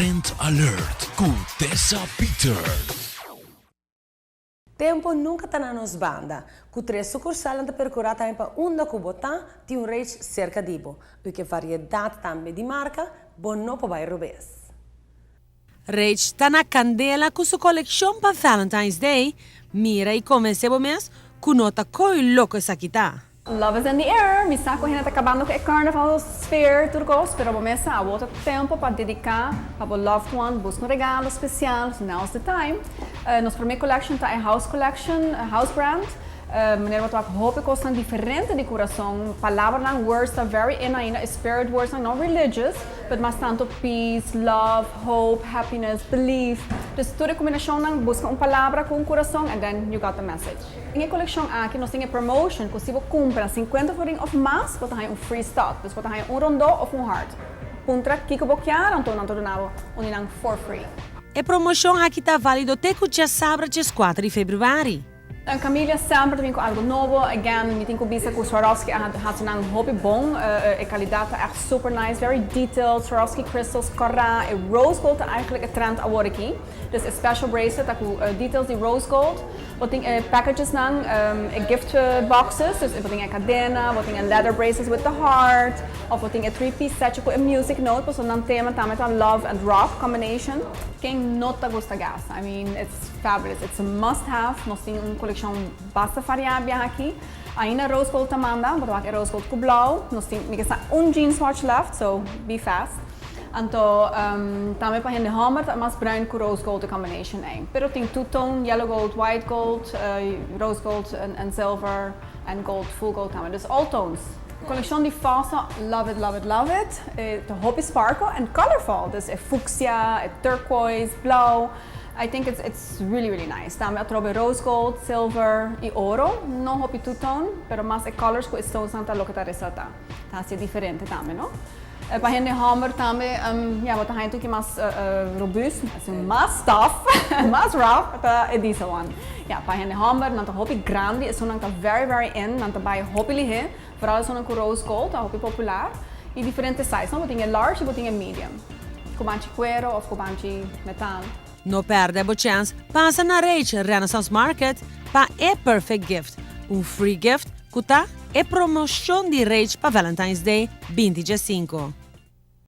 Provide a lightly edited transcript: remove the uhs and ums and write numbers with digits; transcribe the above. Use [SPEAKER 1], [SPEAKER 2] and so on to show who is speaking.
[SPEAKER 1] Trend Alert com Tessa Peters.
[SPEAKER 2] Tempo nunca está na nos banda. Com três sucursais anda percorrer tempo onde o botão tem um range cerca de bo. O que variedade também de marca, bom não para bairro Rubens.
[SPEAKER 3] Rage está na candela com sua coleção para Valentine's Day. Mira e comece o mês com nota coi louco essa aqui tá.
[SPEAKER 4] Love is in the air. Mi sa correndo tá acabando com o Carnival Sphere, tudo gosto, pero vamos começar a outro tempo para dedicar para o loved one, busca um regalo especial. So now's the time. Nossa primeira collection tá é House Collection, House Brand. Maneira que eu hope que são diferente de coração. Palavras não words tá very in ainda. Spirit words não religious, mas tanto peace, love, hope, happiness, belief. Dus toda a combinação não busca uma palavra com coração and then you got the message. Em coleção aqui nós temos promotion, que se você compra 50 florin ou mais, você tem um free stock. Dus você tem rondó ou heart. Puntra kiko bokiar então não todo nada, não for free.
[SPEAKER 3] A promoção aqui está válida até o dia sábado, dia 4 de fevereiro.
[SPEAKER 4] Camila sempre tem algo novo, again, me tem que ver que o Swarovski hat um hobby bom, a qualidade é super nice, very detailed, Swarovski crystals, corra, e rose gold é eigenlijk een trend agora aqui, dus een special bracelet com details de rose gold, wat tem packages nan, gift boxes, dus wat tem cadena, wat tem leather bracelets with the heart, of wat tem a three-piece set com a music note, pues dan tema também tá love and rock combination. Quem nota gosta gas, I mean, it's fabulous, it's a must-have, nós temos coleção basta variável aqui. Ainda rose gold tamanda, mas é rose gold com blau. Nós temos jeans watch left, so be fast. Então, também para a hammer, mas bruin com rose gold combination é. Pero tem two-tone, yellow gold, white gold, rose gold and silver and gold, full gold também. Dus all tones. Collection de Fasa, love it, love it, love it. The hobby sparkle and colorful. Dus fuchsia, turquoise, blauw. I think it's really, really nice. Também trove rose gold, silver e ouro. Não hobby two-tone, pero mais colors com stones não tá louca tá ressaltar. Tá assim diferente também, não? Para a hammer também, wat hij natuurlijk mais robuust, mais tough, mais rough, é deze one. Ja, para a hammer, não tá hobby grande, é não tá very, very in, não tá by hobby lihe, vooral é com rose gold, tá hobby popular. E diferentes sizes, não? Botinha large e botinha medium. Cobanchi cuero ou cobanchi metal.
[SPEAKER 3] Não perde a chance, passa na Rage Renaissance Market para a perfect gift. Um free gift, que tá é promoção de Rage para Valentine's Day 25.